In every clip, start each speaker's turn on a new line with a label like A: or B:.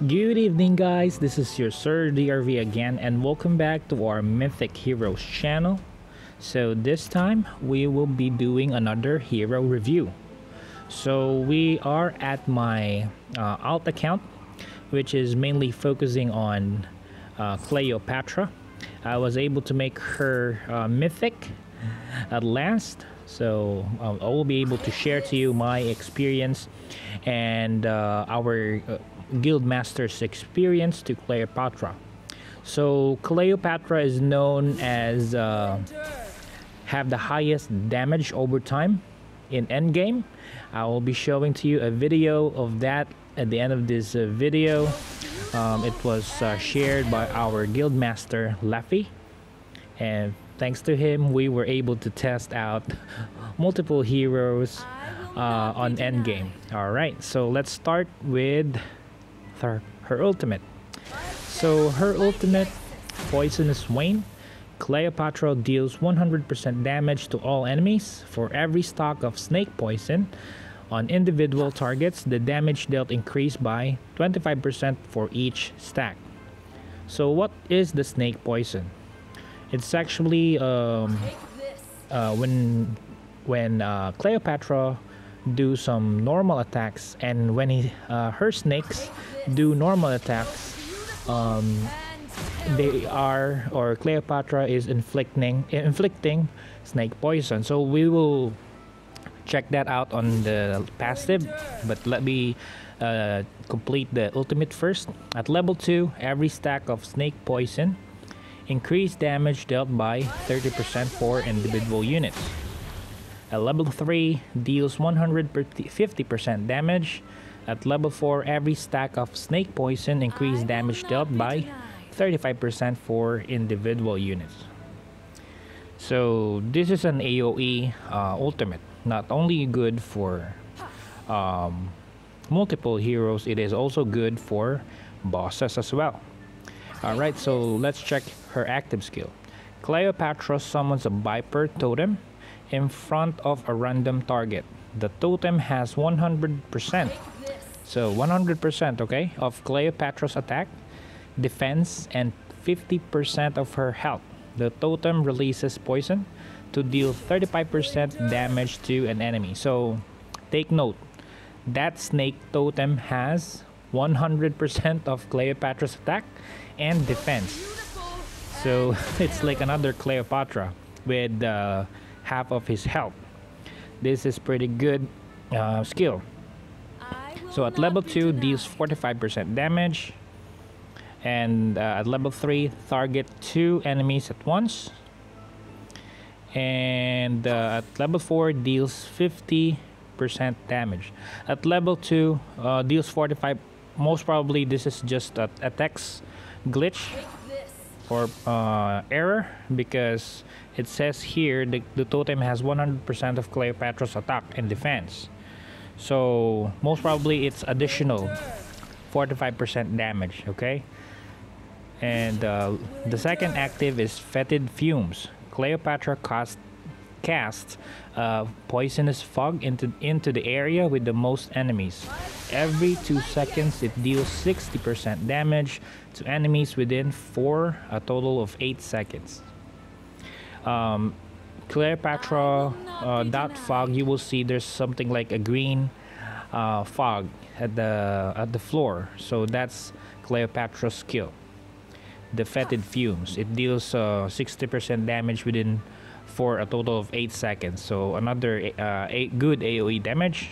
A: Good evening, guys. This is your Sir DRV again, and welcome back to our Mythic Heroes channel. So this time we will be doing another hero review. So we are at my alt account, which is mainly focusing on Cleopatra. I was able to make her mythic at last, so I will be able to share to you my experience and our guild master's experience to Cleopatra. So Cleopatra is known as have the highest damage over time in endgame. I will be showing to you a video of that at the end of this video. It was shared by our guild master Laffy, and thanks to him we were able to test out multiple heroes on endgame. Alright, so let's start with her ultimate. So her ultimate, Poisonous Wane. Cleopatra deals 100% damage to all enemies. For every stock of snake poison on individual targets, the damage dealt increased by 25% for each stack. So what is the snake poison? It's actually when Cleopatra do some normal attacks, and when her snakes do normal attacks, Cleopatra is inflicting snake poison. So we will check that out on the passive, but let me complete the ultimate first. At level 2, every stack of snake poison increase damage dealt by 30% for individual units. At level 3, deals 150% damage. At level 4, every stack of snake poison increase damage dealt by 35% for individual units. So this is an AoE ultimate. Not only good for multiple heroes, it is also good for bosses as well. Alright, so let's check her active skill. Cleopatra summons a Viper totem in front of a random target. The totem has 100%. So 100%, okay, of Cleopatra's attack, defense, and 50% of her health. The totem releases poison to deal 35% damage to an enemy. So take note, that snake totem has 100% of Cleopatra's attack and defense. So it's like another Cleopatra with half of his health. This is pretty good skill. So at level 2, deals 45% damage, and at level 3, target 2 enemies at once, and at level 4, deals 50% damage. At level 2, deals 45. Most probably this is just a text glitch or error, because it says here the totem has 100% of Cleopatra's attack and defense. So most probably it's additional 45% damage, okay? And the second active is Fetid Fumes. Cleopatra casts poisonous fog into the area with the most enemies. Every 2 seconds it deals 60% damage to enemies within a total of 8 seconds. Cleopatra, that fog, you will see there's something like a green fog at the floor. So that's Cleopatra's skill, the Fetid Fumes. It deals 60% damage for a total of 8 seconds. So another good AoE damage.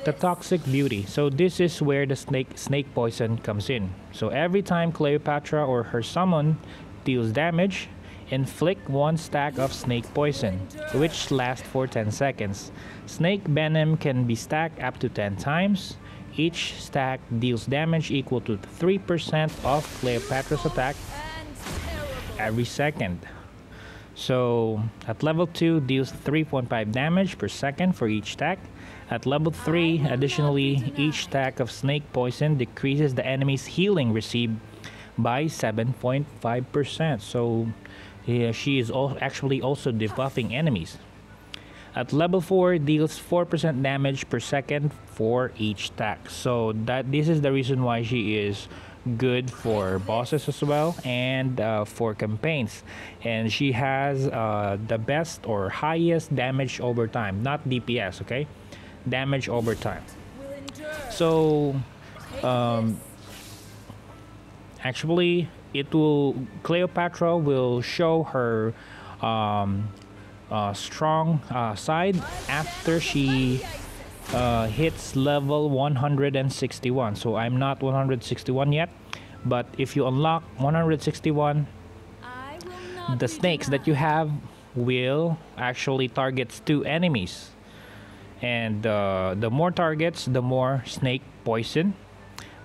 A: The Toxic Beauty. So this is where the snake poison comes in. So every time Cleopatra or her summon deals damage, inflict 1 stack of snake poison, which lasts for 10 seconds. Snake venom can be stacked up to 10 times. Each stack deals damage equal to 3% of Cleopatra's attack every second. So at level 2, deals 3.5 damage per second for each stack. At level 3, additionally, each stack of snake poison decreases the enemy's healing received by 7.5%. So she is actually also debuffing enemies. At level 4, deals 4% damage per second for each stack. So this is the reason why she is good for bosses as well, and for campaigns. And she has the best or highest damage over time, not DPS, okay? Damage over time. So actually, Cleopatra will show her strong side after she hits level 161. So I'm not 161 yet, but if you unlock 161, the snakes that you have will actually target 2 enemies, and the more targets, the more snake poison,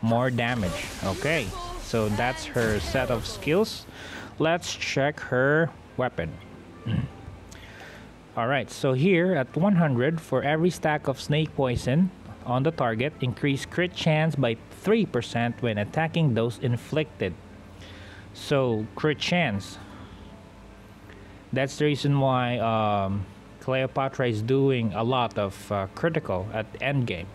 A: more damage. Okay, so that's her set of skills. Let's check her weapon. Alright, so here at 100, for every stack of snake poison on the target, increase crit chance by 3% when attacking those inflicted. So, crit chance. That's the reason why Cleopatra is doing a lot of critical at endgame.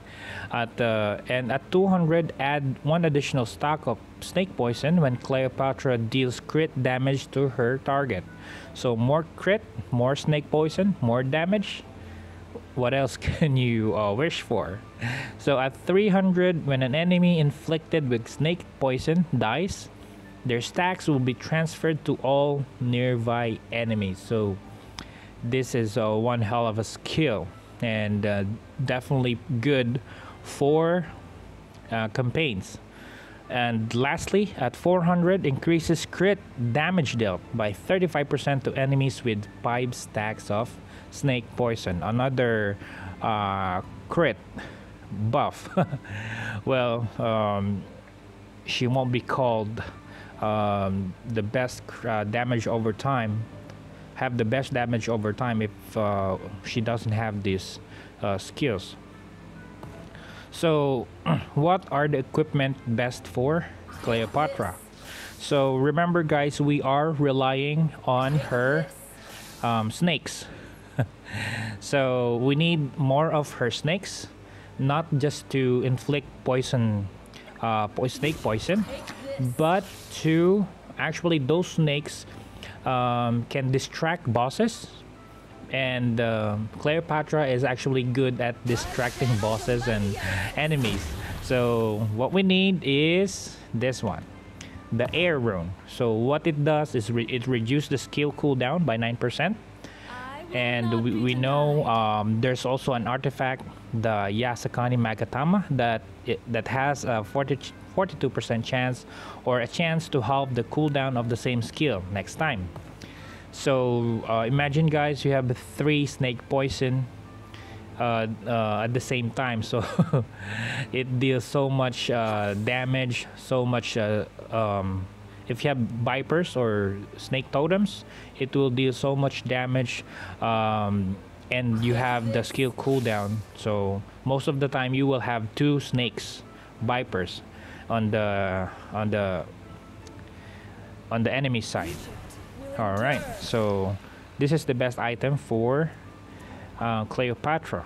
A: And at 200, add 1 additional stack of snake poison when Cleopatra deals crit damage to her target. So more crit, more snake poison, more damage. What else can you wish for? So at 300, when an enemy inflicted with snake poison dies, their stacks will be transferred to all nearby enemies. So this is one hell of a skill, and definitely good for campaigns. And lastly, at 400, increases crit damage dealt by 35% to enemies with 5 stacks of snake poison. Another crit buff. Well, she won't be called the best damage over time, have the best damage over time if she doesn't have these skills. So what are the equipment best for Cleopatra? So remember guys, we are relying on her snakes. So we need more of her snakes, not just to inflict poison, snake poison, but to actually those snakes can distract bosses. And Cleopatra is actually good at distracting bosses and enemies. So what we need is this one, the air rune. So what it does is it reduces the skill cooldown by 9%. And we know there's also an artifact, the Yasakani Magatama, that has a 42% chance, or a chance to halve the cooldown of the same skill next time. So imagine guys, you have 3 snake poison at the same time, so it deals so much damage, so much if you have vipers or snake totems, it will deal so much damage, and you have the skill cooldown. So most of the time you will have 2 snakes, vipers on the enemy side. All right, so this is the best item for Cleopatra.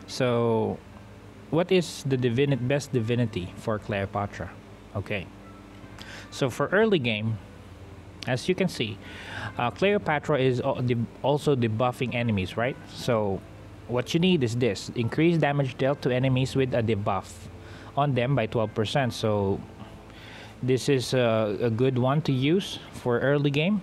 A: So what is the best divinity for Cleopatra? Okay, so for early game, as you can see, Cleopatra is also debuffing enemies, right? So what you need is this: increase damage dealt to enemies with a debuff on them by 12%. So this is a good one to use for early game.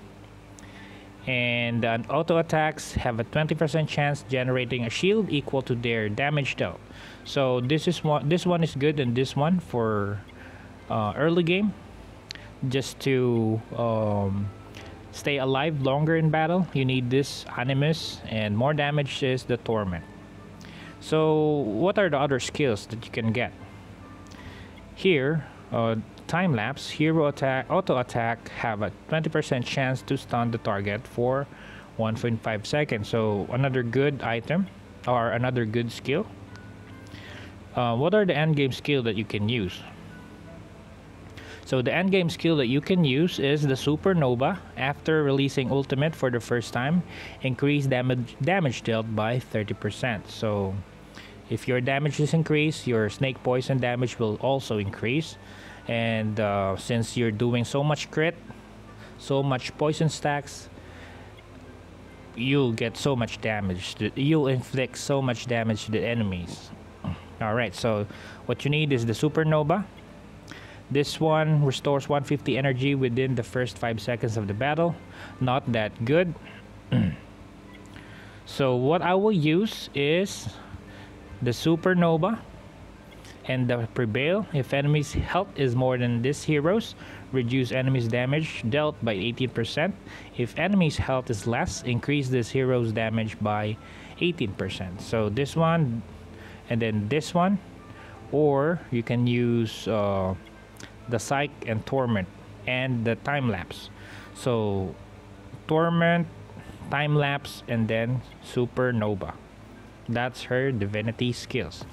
A: And auto attacks have a 20% chance generating a shield equal to their damage dealt. So this one is good, and this one for early game, just to stay alive longer in battle. You need this Animus, and more damage is the Torment. So what are the other skills that you can get? Here, time lapse, hero attack, auto attack have a 20% chance to stun the target for 1.5 seconds. So another good item, or another good skill. What are the end game skill that you can use? So the endgame skill that you can use is the Supernova. After releasing ultimate for the first time, increase damage dealt by 30%. So if your damage is increased, your snake poison damage will also increase. And since you're doing so much crit, so much poison stacks, you'll get so much damage. You'll inflict so much damage to the enemies. Alright, so what you need is the Supernova. This one restores 150 energy within the first 5 seconds of the battle. Not that good. So what I will use is the Supernova and the Prevail. If enemy's health is more than this hero's, reduce enemy's damage dealt by 18%. If enemy's health is less, increase this hero's damage by 18%. So this one and then this one, or you can use the Psych and Torment and the Time Lapse. So Torment, Time Lapse, and then Supernova. That's her divinity skills.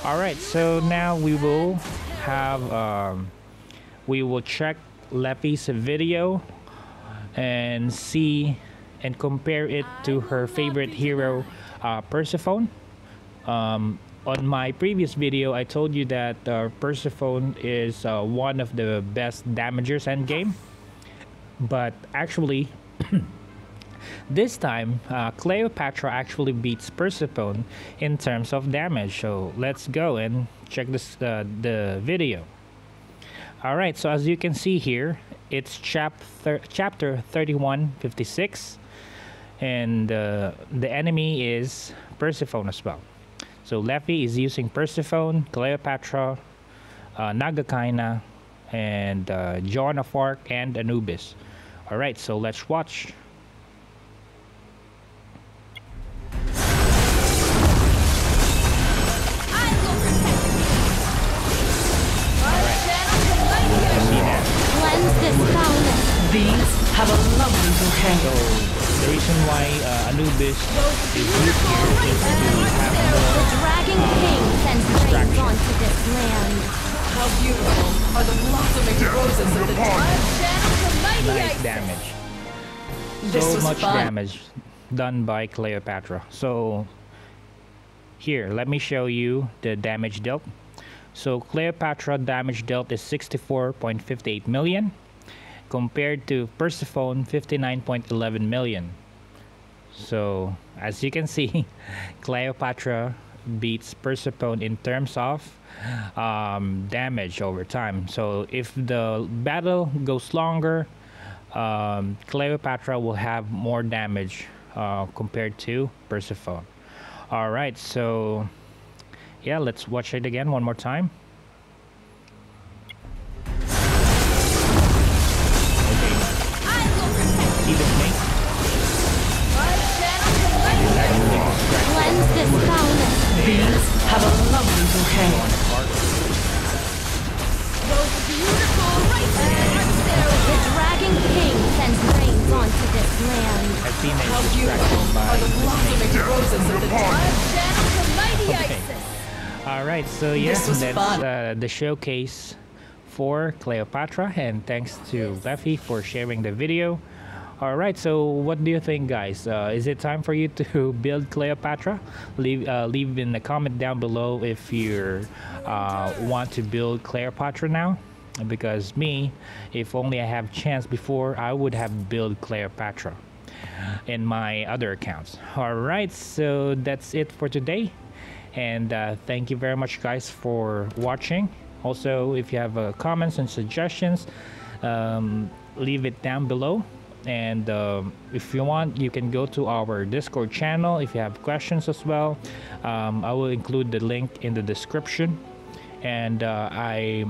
A: Alright, so now we will have we will check Leffy's video and see and compare it to her favorite hero, Persephone. On my previous video, I told you that Persephone is one of the best damagers endgame. But actually, this time, Cleopatra actually beats Persephone in terms of damage. So let's go and check this the video. Alright, so as you can see here, it's chapter 3156. And the enemy is Persephone as well. So Leffy is using Persephone, Cleopatra, Nagakaina, and Joan of Arc, and Anubis. Alright, so let's watch.
B: These have a lovely bouquet.
A: So the reason why Anubis is used here is to have more
C: The Dragon King sends rains onto this land.
B: How beautiful are the blossoming roses of the
A: nice damage. So much damage done by Cleopatra. So here, let me show you the damage dealt. So Cleopatra damage dealt is 64.58 million. Compared to Persephone, 59.11 million. So as you can see, Cleopatra beats Persephone in terms of damage over time. So if the battle goes longer, Cleopatra will have more damage compared to Persephone. Alright, so yeah, let's watch it again one more time. See the snake?
C: Cleanse this foulness.
B: These have a lovely bouquet.
C: The Dragon King sends rains onto this land.
A: I've seen it
B: How
A: distracted
B: beautiful
A: by
B: are the
A: the
B: blossoming
A: snake.
B: roses of the
A: Okay. Alright, so yes,
B: This was
A: that's
B: fun.
A: the showcase for Cleopatra, and thanks to Leffy for sharing the video. Alright, so what do you think, guys? Is it time for you to build Cleopatra? Leave in the comment down below if you want to build Cleopatra now. Because me, if only I have chance before, I would have built Cleopatra in my other accounts. Alright, so that's it for today. And thank you very much, guys, for watching. Also, if you have comments and suggestions, leave it down below. And if you want, you can go to our Discord channel if you have questions as well. I will include the link in the description. And guys,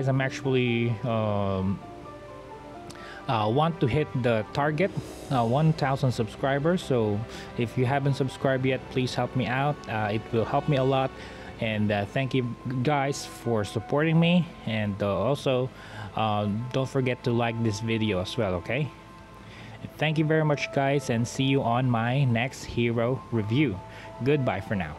A: I'm actually want to hit the target 1,000 subscribers. So if you haven't subscribed yet, please help me out. It will help me a lot. And thank you guys for supporting me. And also don't forget to like this video as well, okay? Thank you very much, guys, and see you on my next hero review. Goodbye for now.